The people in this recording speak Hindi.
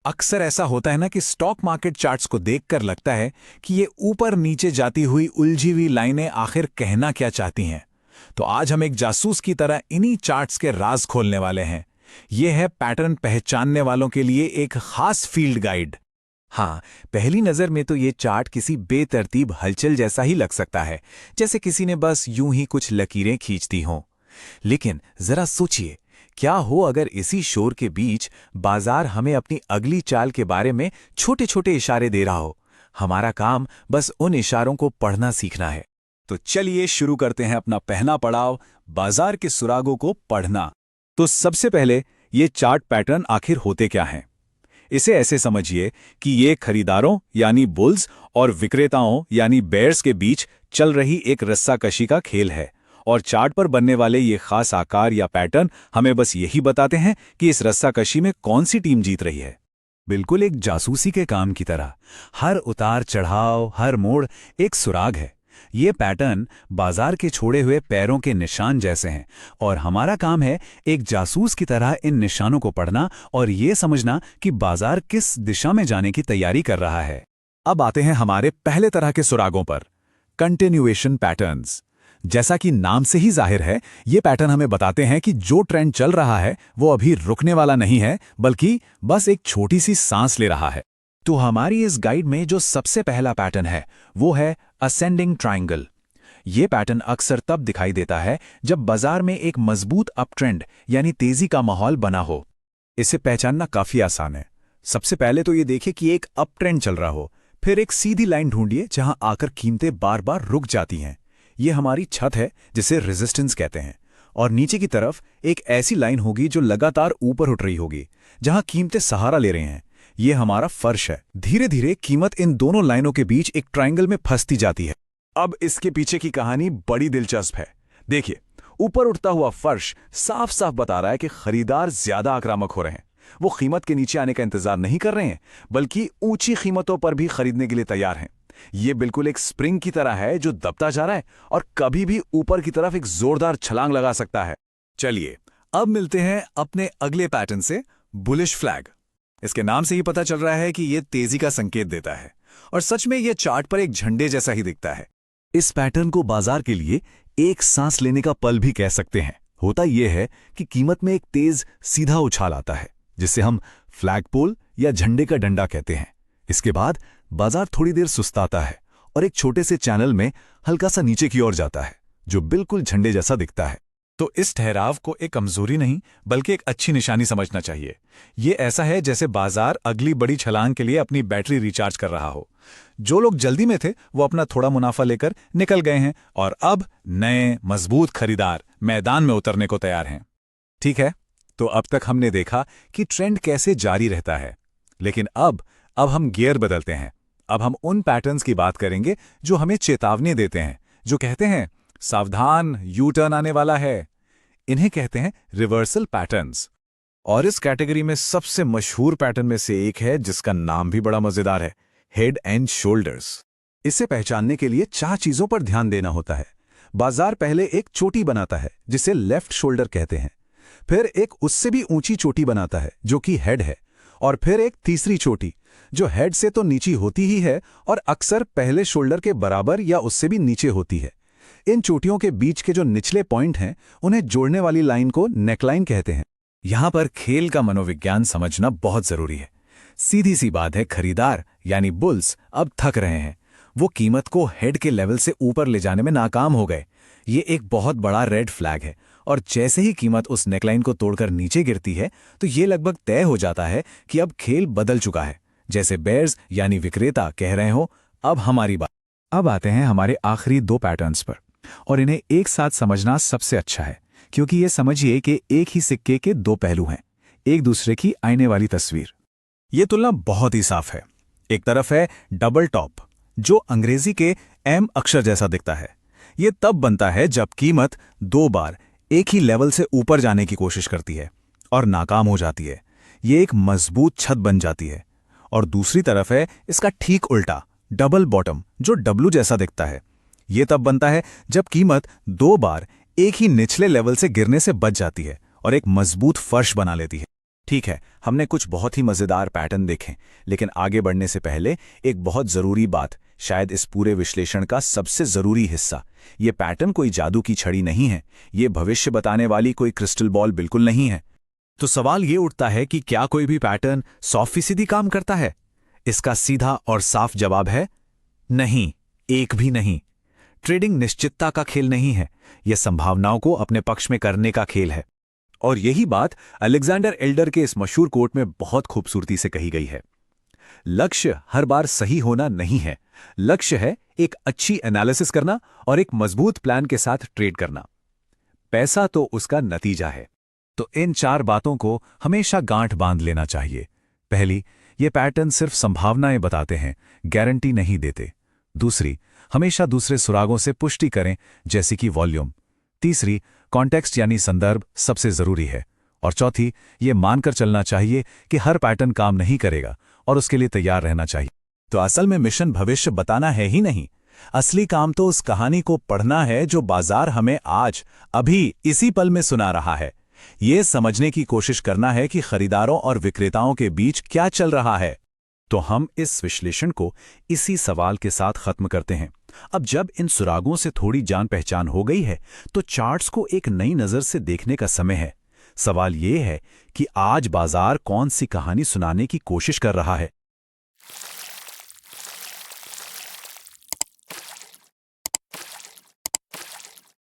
अक्सर ऐसा होता है ना कि स्टॉक मार्केट चार्ट्स को देखकर लगता है कि ये ऊपर नीचे जाती हुई उलझी हुई लाइनें आखिर कहना क्या चाहती हैं। तो आज हम एक जासूस की तरह इन्हीं चार्ट्स के राज खोलने वाले हैं। ये है पैटर्न पहचानने वालों के लिए एक खास फील्ड गाइड। हाँ, पहली नज़र में तो ये चार्ट किसी बेतरतीब हलचल जैसा ही लग सकता है, जैसे किसी ने बस यूं ही कुछ लकीरें खींच दी हों। लेकिन जरा सोचिए, क्या हो अगर इसी शोर के बीच बाजार हमें अपनी अगली चाल के बारे में छोटे छोटे इशारे दे रहा हो। हमारा काम बस उन इशारों को पढ़ना सीखना है। तो चलिए शुरू करते हैं अपना पहला पड़ाव, बाजार के सुरागों को पढ़ना। तो सबसे पहले ये चार्ट पैटर्न आखिर होते क्या हैं। इसे ऐसे समझिए कि ये खरीदारों यानी बुल्स और विक्रेताओं यानी बेयर्स के बीच चल रही एक रस्साकशी का खेल है। और चार्ट पर बनने वाले ये खास आकार या पैटर्न हमें बस यही बताते हैं कि इस रस्साकशी में कौन सी टीम जीत रही है। बिल्कुल एक जासूसी के काम की तरह हर उतार चढ़ाव, हर मोड़ एक सुराग है। ये पैटर्न बाजार के छोड़े हुए पैरों के निशान जैसे हैं और हमारा काम है एक जासूस की तरह इन निशानों को पढ़ना और ये समझना कि बाजार किस दिशा में जाने की तैयारी कर रहा है। अब आते हैं हमारे पहले तरह के सुरागों पर, कंटिन्यूएशन पैटर्न्स। जैसा कि नाम से ही जाहिर है, ये पैटर्न हमें बताते हैं कि जो ट्रेंड चल रहा है वो अभी रुकने वाला नहीं है, बल्कि बस एक छोटी सी सांस ले रहा है। तो हमारी इस गाइड में जो सबसे पहला पैटर्न है वो है असेंडिंग ट्रायंगल। ये पैटर्न अक्सर तब दिखाई देता है जब बाजार में एक मजबूत अप ट्रेंड यानी तेजी का माहौल बना हो। इसे पहचानना काफी आसान है। सबसे पहले तो ये देखिए कि एक अप ट्रेंड चल रहा हो, फिर एक सीधी लाइन ढूंढिए जहां आकर कीमतें बार बार रुक जाती हैं। ये हमारी छत है जिसे रेजिस्टेंस कहते हैं। और नीचे की तरफ एक ऐसी लाइन होगी जो लगातार ऊपर उठ रही होगी, जहां कीमतें सहारा ले रहे हैं। ये हमारा फर्श है। धीरे धीरे कीमत इन दोनों लाइनों के बीच एक ट्रायंगल में फंसती जाती है। अब इसके पीछे की कहानी बड़ी दिलचस्प है। देखिए, ऊपर उठता हुआ फर्श साफ साफ बता रहा है कि खरीदार ज्यादा आक्रामक हो रहे हैं। वो कीमत के नीचे आने का इंतजार नहीं कर रहे हैं, बल्कि ऊंची कीमतों पर भी खरीदने के लिए तैयार हैं। ये बिल्कुल एक स्प्रिंग की तरह है जो दबता जा रहा है और कभी भी ऊपर की तरफ एक जोरदार छलांग लगा सकता है। चलिए अब मिलते हैं अपने अगले पैटर्न से, बुलिश फ्लैग। इसके नाम से ही पता चल रहा है कि यह तेजी का संकेत देता है और सच में यह चार्ट पर एक झंडे जैसा ही दिखता है। इस पैटर्न को बाजार के लिए एक सांस लेने का पल भी कह सकते हैं। होता यह है कि कीमत में एक तेज सीधा उछाल आता है, जिसे हम फ्लैग पोल या झंडे का डंडा कहते हैं। इसके बाद बाजार थोड़ी देर सुस्ताता है और एक छोटे से चैनल में हल्का सा नीचे की ओर जाता है, जो बिल्कुल झंडे जैसा दिखता है। तो इस ठहराव को एक कमजोरी नहीं बल्कि एक अच्छी निशानी समझना चाहिए। ये ऐसा है जैसे बाजार अगली बड़ी छलांग के लिए अपनी बैटरी रिचार्ज कर रहा हो। जो लोग जल्दी में थे वो अपना थोड़ा मुनाफा लेकर निकल गए हैं और अब नए मजबूत खरीदार मैदान में उतरने को तैयार हैं। ठीक है, तो अब तक हमने देखा कि ट्रेंड कैसे जारी रहता है, लेकिन अब हम गियर बदलते हैं। अब हम उन पैटर्न्स की बात करेंगे जो हमें चेतावनी देते हैं, जो कहते हैं सावधान, यू टर्न आने वाला है। इन्हें कहते हैं रिवर्सल पैटर्न्स। और इस कैटेगरी में सबसे मशहूर पैटर्न में से एक है जिसका नाम भी बड़ा मजेदार है, हेड एंड शोल्डर्स। इसे पहचानने के लिए 4 चीजों पर ध्यान देना होता है। बाजार पहले एक चोटी बनाता है जिसे लेफ्ट शोल्डर कहते हैं, फिर एक उससे भी ऊंची चोटी बनाता है जो कि हेड है, और फिर एक तीसरी चोटी जो हेड से तो नीची होती ही है और अक्सर पहले शोल्डर के बराबर या उससे भी नीचे होती है। इन चोटियों के बीच के जो निचले पॉइंट हैं उन्हें जोड़ने वाली लाइन को नेकलाइन कहते हैं। यहां पर खेल का मनोविज्ञान समझना बहुत जरूरी है। सीधी सी बात है, खरीदार यानी बुल्स अब थक रहे हैं। वो कीमत को हेड के लेवल से ऊपर ले जाने में नाकाम हो गए। ये एक बहुत बड़ा रेड फ्लैग है और जैसे ही कीमत उस नेकलाइन को तोड़कर नीचे गिरती है तो ये लगभग तय हो जाता है कि अब खेल बदल चुका है। जैसे बेयर्स यानी विक्रेता कह रहे हो, अब हमारी बात। अब आते हैं हमारे आखिरी 2 पैटर्न्स पर, और इन्हें एक साथ समझना सबसे अच्छा है, क्योंकि ये समझिए कि एक ही सिक्के के 2 पहलू हैं, एक दूसरे की आईने वाली तस्वीर। ये तुलना बहुत ही साफ है। एक तरफ है डबल टॉप, जो अंग्रेजी के एम अक्षर जैसा दिखता है। ये तब बनता है जब कीमत 2 बार एक ही लेवल से ऊपर जाने की कोशिश करती है और नाकाम हो जाती है। ये एक मजबूत छत बन जाती है। और दूसरी तरफ है इसका ठीक उल्टा, डबल बॉटम, जो डब्लू जैसा दिखता है। ये तब बनता है जब कीमत 2 बार एक ही निचले लेवल से गिरने से बच जाती है और एक मजबूत फर्श बना लेती है। ठीक है, हमने कुछ बहुत ही मजेदार पैटर्न देखे, लेकिन आगे बढ़ने से पहले एक बहुत जरूरी बात, शायद इस पूरे विश्लेषण का सबसे जरूरी हिस्सा। ये पैटर्न कोई जादू की छड़ी नहीं है, ये भविष्य बताने वाली कोई क्रिस्टल बॉल बिल्कुल नहीं है। तो सवाल ये उठता है कि क्या कोई भी पैटर्न 100% काम करता है? इसका सीधा और साफ जवाब है नहीं, एक भी नहीं। ट्रेडिंग निश्चितता का खेल नहीं है, यह संभावनाओं को अपने पक्ष में करने का खेल है। और यही बात अलेक्जेंडर एल्डर के इस मशहूर कोट में बहुत खूबसूरती से कही गई है। लक्ष्य हर बार सही होना नहीं है, लक्ष्य है एक अच्छी एनालिसिस करना और एक मजबूत प्लान के साथ ट्रेड करना। पैसा तो उसका नतीजा है। तो इन 4 बातों को हमेशा गांठ बांध लेना चाहिए। पहली, ये पैटर्न सिर्फ संभावनाएं बताते हैं, गारंटी नहीं देते। दूसरी, हमेशा दूसरे सुरागों से पुष्टि करें, जैसे कि वॉल्यूम। तीसरी, कॉन्टेक्स्ट यानी संदर्भ सबसे जरूरी है। और चौथी, ये मानकर चलना चाहिए कि हर पैटर्न काम नहीं करेगा और उसके लिए तैयार रहना चाहिए। तो असल में मिशन भविष्य बताना है ही नहीं, असली काम तो उस कहानी को पढ़ना है जो बाजार हमें आज अभी इसी पल में सुना रहा है। ये समझने की कोशिश करना है कि खरीदारों और विक्रेताओं के बीच क्या चल रहा है। तो हम इस विश्लेषण को इसी सवाल के साथ खत्म करते हैं। अब जब इन सुरागों से थोड़ी जान पहचान हो गई है, तो चार्ट्स को एक नई नजर से देखने का समय है। सवाल ये है कि आज बाजार कौन सी कहानी सुनाने की कोशिश कर रहा है।